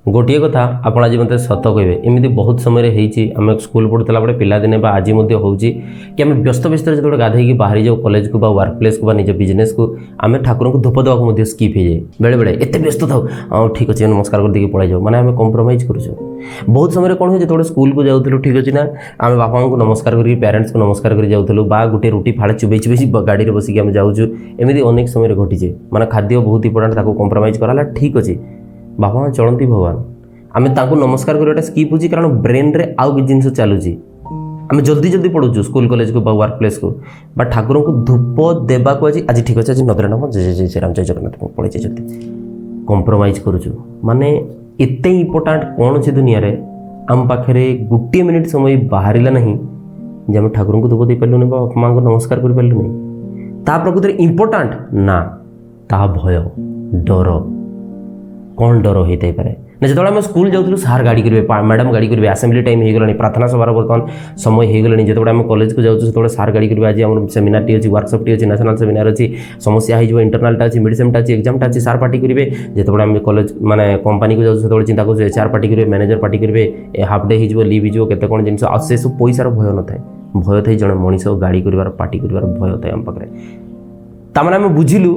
गोटे कथा आप आज मत सत कहे एमती बहुत समय आम स्कूल पढ़ुला बेले पिलादिने आज हो कि आम व्यस्त व्यस्त जो गाधे बाहरी जाऊ कॉलेज को वर्क प्लेस को निज बिजनेस को आम ठाकुर को धूप देवाक स्किप हो जाए बेले बेले एत व्यस्त था ठीक अच्छे नमस्कार करके पड़े जाऊ मैंने आम कंप्रोमाइज कर बहुत समय कौन हुए जो स्कूल को जाऊँ ठीक अच्छे ना आम बापा को नमस्कार कर पेरेन्ट्स को नमस्कार कर जाऊँ बा गोटे रुटी फाड़े चुबई चुबई गाड़ी में बसिक आम जाऊँ एमती अनेक समय घटीचे माने खाद्य बहुत इंपोर्टेंट कंप्रोमाइज कराला ठीक अच्छे बापा माँ चलती भगवान आम नमस्कार करवाटा स्किप हो कारण ब्रेन रे आउ कि जिन चलुची आम जल्दी जल्दी पढ़ुचु स्कूल कॉलेज को वर्क प्लेस को बा ठाकुर को धूप देवा को आज ठीक अच्छे आज नगर नाम जय जय राम जय जगन्नाथ पड़े जाते कंप्रोमाइज करुचु माने एते इंपोर्टेंट कौन से दुनिया रे आम पाखे गोटे मिनिट समय बाहर नहीं जे आम ठाकुर को धूप दे पार्लुनि बापा माँ को नमस्कार कर पार्लुनि ता प्रकृति इंपोर्टेंट ना ता भय डर कौन डर होता है ना जो आम स्कूल जाऊँ सार गाड़ी करेंगे मैडम गाड़ी करेंगे आसेम्बली टाइम हो गला प्रार्थना सभार बर्तमान समय हो गला जो आम कॉलेज को जाऊँ जो सार गाड़ी करेंगे आज आम सेमिनार टी अच्छी वर्कशॉप टी अच्छी नेशनल सेमिनार अच्छी समस्या हो इंटरनालटा अच्छी मिडसेमटा अच्छी एग्जामटा अच्छी सार पार्टी करेंगे जो आम कॉलेज माने कंपनी को जाऊँ चिंता कर एचआर पार्टी करेंगे मैनेजर पार्टी करेंगे हाफ डे हो लीव हो केते कौन जिन से सब पैसार भय न था भय थे जड़े मनीष गाड़ी कर पार्टी कर भय था आम पाखे तमें आम बुझिलु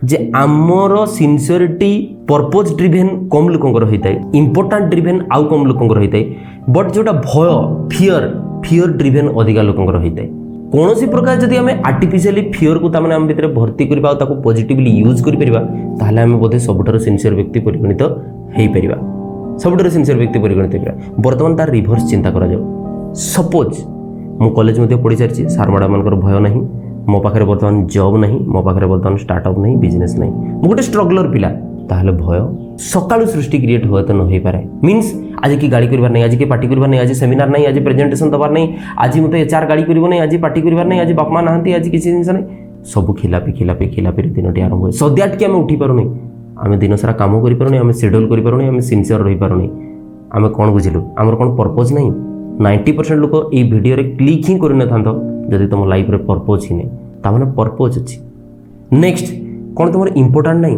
जे आमर सिनसियरिटी पर्पज ड्रिवेन कम लोकंर होता है इंपोर्टेंट ड्रिवेन आउ कम लोकंर होता है बट जोटा भय फियर ड्रिवेन अधिका लोकंर होता है कौन सी प्रकार जदि आम आर्टिफिशियली फियर को तमें आम भीतर भर्ती करवा पॉजिटिवली यूज कर आम बोधे सबुठार सिनसियर व्यक्ति परिगणित हो पार सबुठार सिनसियर व्यक्ति परिगणित हो बर्तमान तार रिभर्स चिंता करा सपोज मु कॉलेज में पढ़ी सारी सार मैडम मानकर भय नहीं मो पाखे बर्तमान जॉब नहीं मो पाखे बर्तमान स्टार्टअप नहीं बिजनेस नहीं मु गोटे स्ट्रगलर पिला ताहले भय सकाळु सृष्टि क्रिएट हुए तो न हो पारे मीन्स आज की गाड़ी करबार नहीं आज की पार्टी करबार नहीं आज सेमिनार नहीं आज प्रेजेंटेशन दबार नहीं आज मत एचआर गाड़ी करबो नहीं आज पार्टी करबार नहीं आज बापा नहांती आज किसी जिनिस नहीं सब खिलापी दिनटी आरंभ हुए सो दैट कि आम उठी पारुनी आम दिन सारा काम कर पारुनी आम शेड्यूल कर पारुनी आम सिनसियर रही पारुनी आम कौन बुझिलु आमर कौन पर्पज नहीं 90% लोक ये भिडियो क्लिक ही करना था जदि तुम लाइफ रे पर्पज ही नहीं ताने पर्पज अच्छी नेक्स्ट कौन तुम इंपोर्टेंट नहीं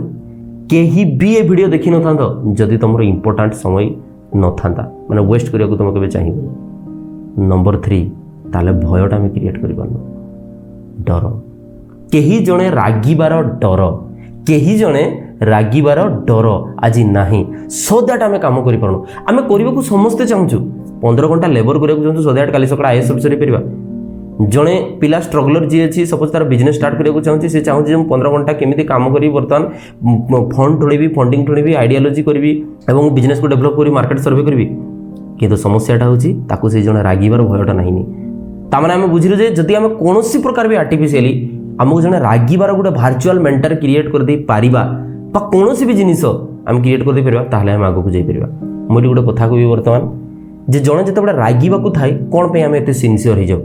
कहीं भी ये वीडियो देखी न था जदि तुम इंपोर्टेंट समय न था मैंने वेस्ट करने को तुम कभी चाहिए नंबर 3 ताले भयटा आम क्रिएट कर डर कहीं जड़े रागिबार डर कहीं जड़े रागिबार डर आज नहीं सो दैट आम कम कर आम करने को समस्ते चाहूँ 15 घंटा लेबर करने चाहूँ सो दैट काली सकाळ आईएएस ऑफिसर पार जड़े पिला स्ट्रगलर जी अच्छी सपोज तार बिजनेस स्टार्ट करने चाहूँ सी चाहूँ 15 घंटा केमी काम करी बर्तमान फंड ठोड़ी फंडिंग ठोड़ी आइडियोलॉजी करी और बिजनेस को डेभलप करी मार्केट सर्वे करी किंतु समस्याटा हूँ से जड़े रागिबार भयटा नहीं ताने आम बुझिलु जे जदि आम कौन प्रकार भी आर्टिफिशियली आमको जड़े रागिबार गोटे भार्चुआल मेंटर क्रिएट कर दे पारिबा बा कौन भी जिनिस आम क्रिएट कर दे परिबा ताहले आम आगु जाई परिबा मोटी गोटे कथा कहबी बर्तमान जे जड़े जिते रागिबा को थाए कौन पे आम एते सिनसियर हो जाऊ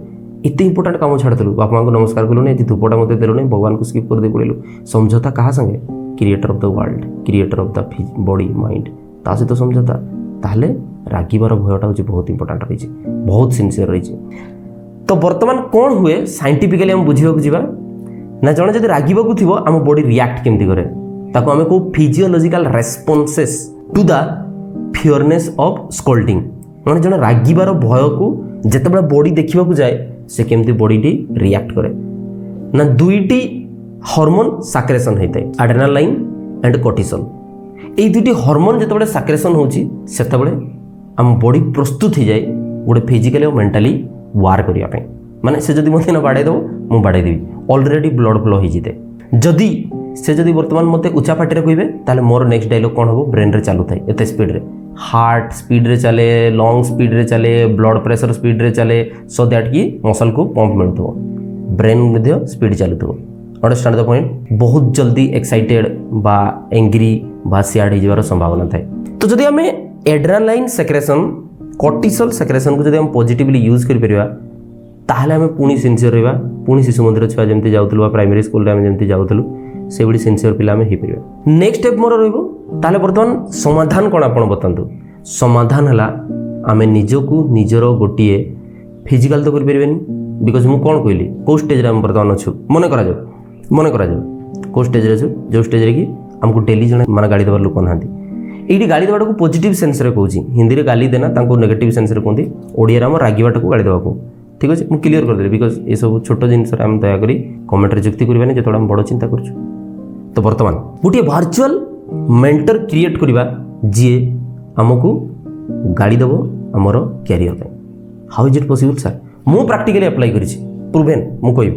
एत इंपोर्टेंट काम छाड़ू बापा माँ को नमस्कार कलु नहीं धूपटा मत देलु नहीं भगवान को स्किप कर दे पड़ेलु समझौता कहा संगे creator of the world creator of the body mind ता सहित समझौता ताहले रागिबार भयटा हूँ बहुत इंपोर्टेंट रही बहुत सिनसियर रही तो बर्तमान कौन हुए साइंटिफिकली आम बुझा जावा ना जड़े जब रागिबा थी आम बॉडी रिएक्ट केमती करे ताको आम कहू physiological responses to the fearness of scolding मैंने जड़े रागिबार भय को जिते बॉडी देखा जाए से केमती बॉडी रिएक्ट करे ना दुईटी हार्मोन साक्रेशन होता है एड्रेनालाइन एंड कोर्टिसोल ये दुईटी हार्मोन जिते साक्रेशन होची सेतेबेले आम बॉडी प्रस्तुत हो जाए गोटे फिजिकली और मेंटली वार करने माने से जदि मत बाड़े दब मुझे बाड़े देवी ऑलरेडी ब्लड फ्लो हो जाए जदि से जदि बर्तमान मत उच्चा पार्टी कहे ताले मोर नेक्स्ट डायलॉग कौन हम ब्रेन रे चलू थाए एत स्पीड रे हार्ट स्पीड रे चले लंग स्पीड रे चले ब्लड प्रेशर स्पीड रे चले सो दैट कि मसल को पंप मिलू ब्रेन स्पीड चलू अंडरस्टैंड द पॉइंट बहुत जल्दी एक्साइटेड बा एंग्री बा सैड हो संभावना थाए तो जदि आम एड्रेनालाइन सेक्रेशन कोर्टिसोल सेक्रेशन को जदि हम पॉजिटिवली यूज कर परिबा ताहले आम पुणी सिनसियर रहा पुणी शिशु मंदिर छुआ जमी जाऊँ प्राइमरी स्कूल में जमी जाऊँ से बड़ी सिनसियर पिला हो पार नेक्स्ट स्टेप मोर रहा बर्तमान समाधान कौन आप बतातु समाधान है आम निजक निजर गोटे फिजिकाल तो करें बिकज मुझे कौन कहली कौ स्टेज बर्तमान अच्छु मन करा कौ स्टेज अच्छु जो स्टेज कि आमको डेली जन माने गाड़ी देवार लोक ना ये गाली देवाटा को पॉजिटिव सेंस रे कहूँ हिंदी में गाली देना तांको नेगेटिव सेंस रे कहते ओडिया आम रागिवाटा को गाली देवा ठीक अच्छे मुझे क्लीयर करदेली बिकज ये सब छोट जिनस आम दयाकोरी कमेंट जुक्ति करवानी जो आम बड़ चिंता कर। तो बर्तमान गोटे वर्चुअल मेंटर क्रिएट करवा जी आमको गाड़ी देव आमर career how is it possible sir मु प्रैक्टिकली अप्लाई करी प्रूवेन मु कह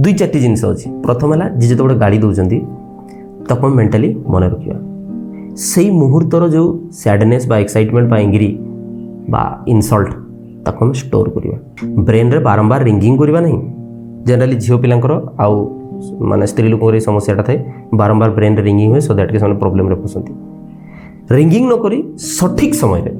दुई चार जिनस अच्छी प्रथम है जी जो गाड़ी दौरान ताको मेंटाली मन रखा से मुहूर्तर जो सैडनेस बा एक्साइटमेंट बा एंग्री बा इनसल्ट ताको हम स्टोर करवा ब्रेन रे बारंबार रिंगिंग करवा नहीं जनरली झील पिलांकर आउ माने स्त्री लोक समस्याटा थाए बारंबार ब्रेन रे रिंगिंग हुए सो दैट के से प्रोब्लेम रे फसंती रिंगिंग न करी सठिक समय रे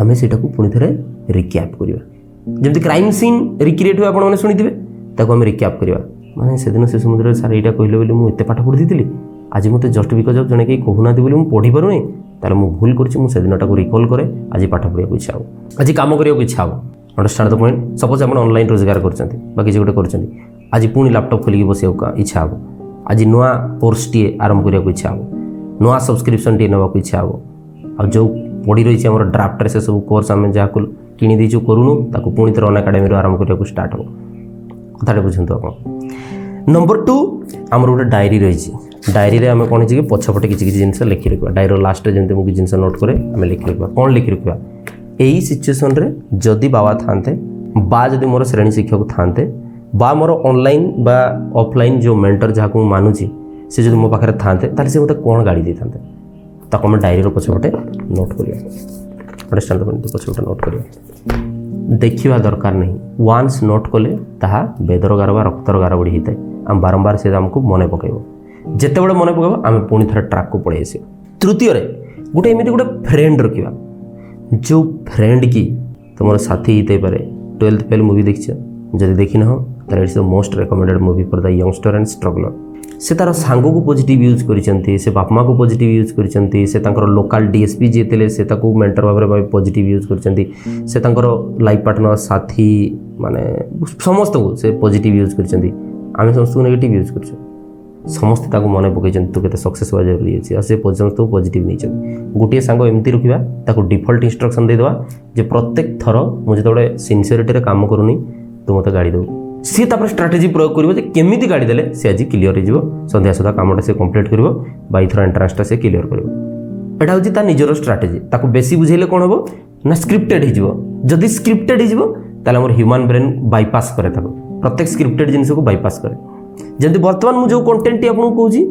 आमे सेटा को पुनी थरे रिकैप करवा जेमति क्राइम सीन रिक्रिएट हुए आपण माने सुनिथिबे ताको हम रिकैप करवा माने से दिन से समुद्र सार एटा कहले बोली मु एते पाठ पढि दितिली आज मत जस्ट बिकज ऑफ जने के कहूना बोली पढ़ी पारूनी तार मुझे भूल कर दिनटा को रिकॉल करे आज पाठ पढ़ा इच्छा हो आज कम करने इच्छा हो अंडरस्टैंड द पॉइंट सपोज आप ऑनलाइन रोजगार कर किसी गोटे कर आज पुणी लैपटॉप खोलिक बस इच्छा हो आज नुआ कोर्स टी आरंभ करने इच्छा हो नुआ सब्सक्रिप्शन टी नाक इच्छा हो आ जो पड़ी रही है ड्राफ्ट से सब कोर्स आम जहाँ किणी देचु करूनु ताको पुणी थर अनएकाडेमी आरंभ करने स्टार्ट हो कथाटे बुझंतु आप। नंबर 2 आमर गोटे डायरी रही डायरी रे आम कौन कि पछपटे किसी जिनस लिखि रखा डायरी लास्ट जमी मुझे जिन नोट करे आम लिखि रखा कौन लिखि रखा यही सिचुएसन रे जदि बाबा थांते बा जदि मोर श्रेणी शिक्षक थांते बा मोर ऑनलाइन बा ऑफलाइन जो मेंटर जहाँ मानुची से जो मो पाखे थांते ताले से मते कौन गाड़ी दे थांते ताको हम डायरी पछपटे नोट करिया अंडरस्टैंड पछपटे नोट करिया देखिवा दरकार नहीं वांस नोट कले ताहा बेदर गार बा रक्तर गार बड़ी होता है आम बारंबार से आमको मन पकड़ जिते बड़े मन पकड़ आम पुणी थोड़ा ट्रैक को पड़े आस। तृतीय गोटे एमती गोटे फ्रेंड रखा जो फ्रेंड की तुम साथी होते पारे 12th फेल मूवी देखिए जब देखी ना तो it's the most recommended movie for the youngster and struggler से तार सांग को पॉजिटिव यूज करिसेंती से बापमा को पॉजिटिव यूज करिसेंती से तांकर लोकल डीएसपी जे थिले से ताको मेंटर भाव में पॉजिटिव यूज करिसेंती से तांकर लाइफ पार्टनर साथी माने समस्त को से पॉजिटिव यूज करिसेंती आमे समस्त को नेगेटिव यूज करछो समस्त ताको मने पकैछन तू केते सक्सेस होवा जरूरी अछि आ से समस्त को पॉजिटिव नै छन गोटे सांग एमती रखिबा ताको डिफॉल्ट इंस्ट्रक्शन दे देबा जे प्रत्येक थरो मु जेतोडे सिंसियरिटी रे काम करूनी तू मते गाड़ी दो सी तापर स्ट्राटेजी प्रयोग करिवो जे केमिति गाड़ी देले से आज क्लियर हो जिवो संध्या सुधा कामटा से कंप्लीट करिवो बाई थर एंट्रांसटा से क्लियर करिवो एटा होची ता निजरो स्ट्राटेजी ताको बेसी बुझेले कोन होबो ना स्क्रिप्टेड हो जिवो जदी स्क्रिप्टेड हो जिवो ताले हमर ह्यूमन ब्रेन बाईपास करे ताको प्रत्येक स्क्रिप्टेड जिनिस को बाईपास करे जदि वर्तमान मु जो कंटेंट आपन को कहूची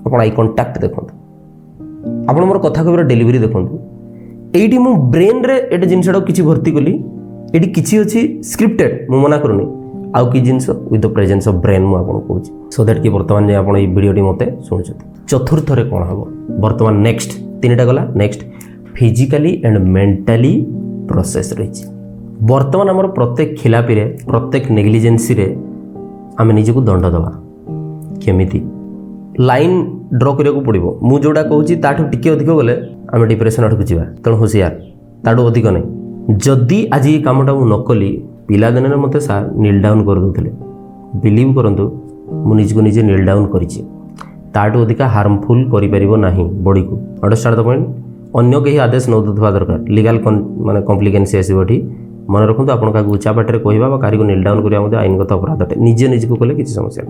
आपन आई कांटेक्ट देखंतु आपन मोर कथा कहबर डिलीवरी देखंतु एठी मु ब्रेन रे एटा जिनिसडा किछि भर्ती कली एठी किछि अछि स्क्रिप्टेड मु मना करूनी आउ कि genes with the presence of brain मु आपन कहूची सो दैट कि वर्तमान जे आपन ई वीडियोटी मते सुनछथि चतुर्थ रे कोन हबो वर्तमान नेक्स्ट तीनटा गला next physically and mentally process रही वर्तमान हमर प्रत्येक खिलापी रे प्रत्येक नेग्लिजेंसी रे आम निजको दंड दबा केमिति लाइन ड्र करने को पड़ो मु जोड़ा कहूँ ताठू टिके अधिक गले आम डिप्रेशन आड़क जावा तेणु होशियार ताठू अधिक नहीं जदि आज ये कमटा मुझे नकली पिलादिन मत सार नील डाउन कर दूसरे बिलीव करंतु मु निजको निजे नील डाउन करिछि ताठू अधिक हार्मफुल करिपरिबो नाही बॉडी को अंडरस्टैंड द पॉइंट अन्य कहीं आदेश न दउथवा दरकार लीगल माने कॉम्प्लिकेंसी आसीबठी मन रखु आप उच्चा पाटे कहवा कारी को नील डाउन करा आईनगत अपराध अटे निजे निजी को कले किसी समस्या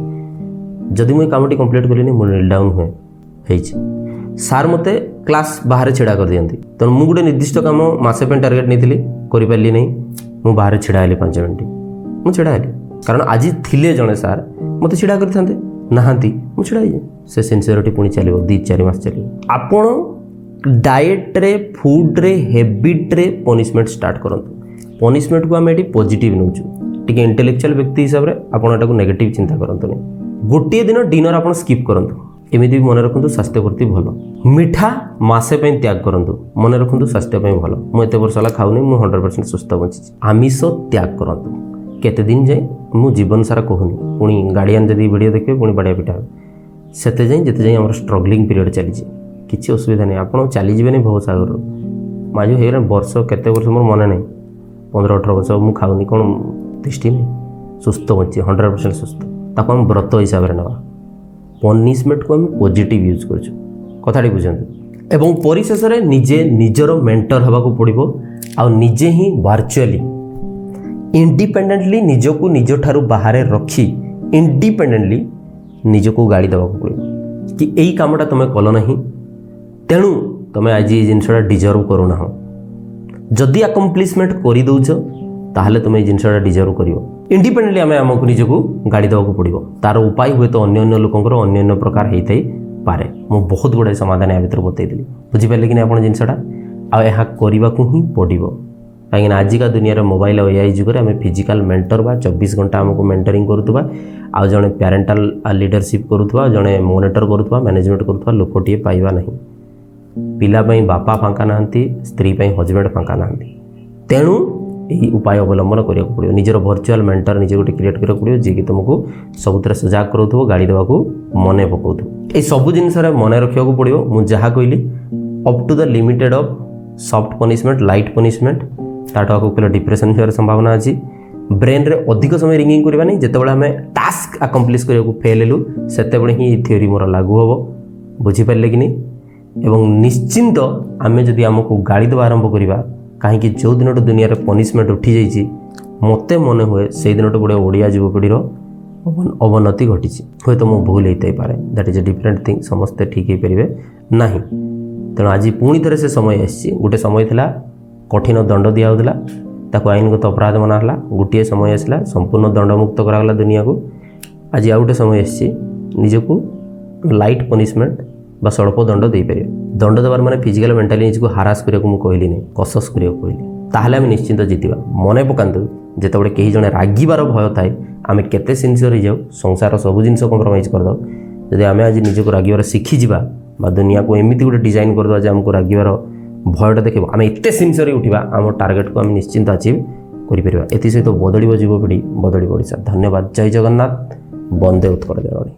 जदि मुझे कमटी कंप्लीट कली मुझे नील डाउन हुए सार मते क्लास बाहर छिड़ा कर दियंती तेणु मुझे गोटे निर्दिष्ट कम मसे टार्गेट नहीं करी नहीं मुझे बाहर छिड़ा हेली 5 मिनिट मुझे छिड़ा हेली कारण आज थिले जड़े सार मत छिड़ा करते नहांती मुझे छिड़ा से सिंसियरिटी पुणी चलो 2-4 मास चलो आपण डाएट रे फूड रे हैबिट रे पनिशमेंट स्टार्ट करंतु पनिशमेंट को आम ये पॉजिटिव नौ टी इंटेलेक्चुअल व्यक्ति हिसाब से आपको नेगेटिव चिंता करते गोटे दिन डिनर आप स्किप करूँ एमती भी मन रखु स्वास्थ्य प्रति भल मिठा मसे त्याग करूँ मन रखु स्वास्थ्य भल मुझे वर्ष है खाऊनी मुझे 100% सुस्थ बची आमिष त्याग करूँ केते दिन जाए मु जीवन सारा कहूनी पुणी गार्डियन जब वीडियो देखिए पुणी बढ़िया पिटा से जाए जिते जाए स्ट्रगलिंग पीरियड चली किसी असुविधा नहीं आप चलीजे भवसागर माजू हो वर्ष केते वर्ष मोर मन नहीं 15-18 वर्ष मुझे खाऊनी कौन दृष्टि नहीं सुस्थ बची 100% सुस्थ ताको हम व्रत हिसाब से ना पनिशमेंट को हम पॉजिटिव यूज कर कथाटी बुझे ଏବଂ ପରିଶେଷରେ ନିଜେ ନିଜର ମେଣ୍ଟର ହେବାକୁ ପଡ଼ିବ ଆଉ ନିଜେ ହିଁ ଭର୍ଚୁଆଲି ଇଣ୍ଡିପେଣ୍ଡେଣ୍ଟଲି ନିଜକୁ ନିଜଠାରୁ ବାହାରେ ରଖି ଇଣ୍ଡିପେଣ୍ଡେଣ୍ଟଲି ନିଜକୁ ଗାଳି ଦେବାକୁ ପଡ଼ିବ କି ଏଇ କାମଟା ତୁମେ କଲ ନାହିଁ, ତେଣୁ ତୁମେ ଆଜି ଏଇ ଜିନିଷଟା ଡିଜର୍ଭ କରୁନାହ। ଯଦି ଆକମ୍ପ୍ଲିସମେଣ୍ଟ କରିଦେଉଛ ତାହେଲେ ତୁମେ ଏଇ ଜିନିଷଟା ଡିଜର୍ଭ କରିବ। ଇଣ୍ଡିପେଣ୍ଡେଣ୍ଟଲି ଆମେ ଆମକୁ ନିଜକୁ ଗାଳି ଦେବାକୁ ପଡ଼ିବ। ତା'ର ଉପାୟ ହୁଏତ ଅନ୍ୟ ଲୋକଙ୍କର ଅନ୍ୟ ପ୍ରକାର ହେଇଥାଇପାରେ। ମୁଁ ବହୁତ ଗୁଡ଼ାଏ ସମାଧାନ ୟା ଭିତରେ ବତେଇଥିଲି। ବୁଝିପାରିଲେ କି ନା ଆପଣ ଜିନିଷଟା? ଆଉ ଏହା କରିବାକୁ ହିଁ ପଡ଼ିବ। କାହିଁକିନା ଆଜିକା ଦୁନିଆରେ ମୋବାଇଲ ଆଉ ଏଆଇ ଯୁଗରେ ଆମେ ଫିଜିକାଲ ମେଣ୍ଟର ବା 24 ଘଣ୍ଟା ଆମକୁ ମେଣ୍ଟରିଂ କରୁଥିବା, ଆଉ ଜଣେ ପ୍ୟାରେଣ୍ଟାଲ ଲିଡରସିପ୍ କରୁଥିବା, ଜଣେ ମନିଟର କରୁଥିବା, ମ୍ୟାନେଜମେଣ୍ଟ କରୁଥିବା ଲୋକଟିଏ ପାଇବା ନାହିଁ। ପିଲା ପାଇଁ ବାପା ଫାଙ୍କା ନାହାନ୍ତି, ସ୍ତ୍ରୀ ପାଇଁ ହଜବେଣ୍ଡ ଫାଙ୍କା ନାହାନ୍ତି। ତେଣୁ ଏହି ଉପାୟ ଅବଲମ୍ବନ କରିବାକୁ ପଡ଼ିବ। ନିଜର ଭର୍ଚୁଆଲ ମେଣ୍ଟର ନିଜେ ଗୋଟେ କ୍ରିଏଟ୍ କରିବାକୁ ପଡ଼ିବ, ଯିଏକି ତୁମକୁ ସବୁଥିରେ ସଜାଗ କରୁଥିବ, ଗାଳି ଦେବାକୁ ମନେ ପକାଉଥିବ। ଏହି ସବୁ ଜିନିଷରେ ମନେ ରଖିବାକୁ ପଡ଼ିବ। ମୁଁ ଯାହା କହିଲି up to the limited of soft punishment, light punishment, ତାଠୁ ଆଗକୁ କହିଲେ ଡିପ୍ରେସନ୍ ହେବାର ସମ୍ଭାବନା ଅଛି। ବ୍ରେନ୍ରେ ଅଧିକ ସମୟ ରିଙ୍ଗିଂ କରିବା ନାହିଁ। ଯେତେବେଳେ ଆମେ ଟାସ୍କ ଆକମ୍ପ୍ଲିସ୍ କରିବାକୁ ଫେଲ୍ ହେଲୁ ସେତେବେଳେ ହିଁ ଏହି ଥିଓରି ମୋର ଲାଗୁ ହେବ। ବୁଝିପାରିଲେ କି ନାହିଁ? ଏବଂ ନିଶ୍ଚିନ୍ତ ଆମେ ଯଦି ଆମକୁ ଗାଳି ଦେବା ଆରମ୍ଭ କରିବା, କାହିଁକି ଯେଉଁ ଦିନଠୁ ଦୁନିଆରେ ପନିସମେଣ୍ଟ ଉଠିଯାଇଛି ମୋତେ ମନେ ହୁଏ ସେଇ ଦିନଠୁ ଗୋଟେ ଓଡ଼ିଆ ଯୁବପିଢ଼ିର ଅବନତି ଘଟିଛି। ହୁଏତ ମୁଁ ଭୁଲ ହେଇଥାଇପାରେ, that is a different thing. ସମସ୍ତେ ଠିକ୍ ହେଇପାରିବେ ନାହିଁ। ତେଣୁ ଆଜି ପୁଣି ଥରେ ସେ ସମୟ ଆସିଛି। ଗୋଟେ ସମୟ ଥିଲା କଠିନ ଦଣ୍ଡ ଦିଆହେଉଥିଲା, ତାକୁ ଆଇନଗତ ଅପରାଧ ମନା ହେଲା। ଗୋଟିଏ ସମୟ ଆସିଲା ସମ୍ପୂର୍ଣ୍ଣ ଦଣ୍ଡମୁକ୍ତ କରାଗଲା ଦୁନିଆକୁ। ଆଜି ଆଉ ଗୋଟେ ସମୟ ଆସିଛି ନିଜକୁ ଲାଇଟ୍ ପନିସମେଣ୍ଟ ବା ସ୍ୱଳ୍ପ ଦଣ୍ଡ ଦେଇପାରିବେ। ଦଣ୍ଡ ଦେବାର ମାନେ ଫିଜିକାଲ ମେଣ୍ଟାଲି ନିଜକୁ ହାରାସ କରିବାକୁ ମୁଁ କହିଲି ନାହିଁ, କସସ୍ କରିବାକୁ କହିଲି। ତାହେଲେ ଆମେ ନିଶ୍ଚିନ୍ତ ଜିତିବା। ମନେ ପକାନ୍ତୁ, ଯେତେବେଳେ କେହି ଜଣେ ରାଗିବାର ଭୟ ଥାଏ ଆମେ କେତେ ସିନସିୟର ହେଇଯାଉ, ସଂସାର ସବୁ ଜିନିଷ କମ୍ପ୍ରମାଇଜ୍ କରିଦେଉ। ଯଦି ଆମେ ଆଜି ନିଜକୁ ରାଗିବାର ଶିଖିଯିବା ବା ଦୁନିଆକୁ ଏମିତି ଗୋଟେ ଡିଜାଇନ୍ କରିଦେବା ଯେ ଆମକୁ ରାଗିବାର ଭୟଟା ଦେଖିବ, ଆମେ ଏତେ ସିନସିୟର ଉଠିବା, ଆମ ଟାର୍ଗେଟକୁ ଆମେ ନିଶ୍ଚିନ୍ତ ଆଚିଭ୍ କରିପାରିବା। ଏଥିସହିତ ବଦଳିବ ଯୁବପିଢ଼ି, ବଦଳିବ ଓଡ଼ିଶା। ଧନ୍ୟବାଦ। ଜୟ ଜଗନ୍ନାଥ। ବନ୍ଦେ ଉତ୍କଳ ଜନନୀ।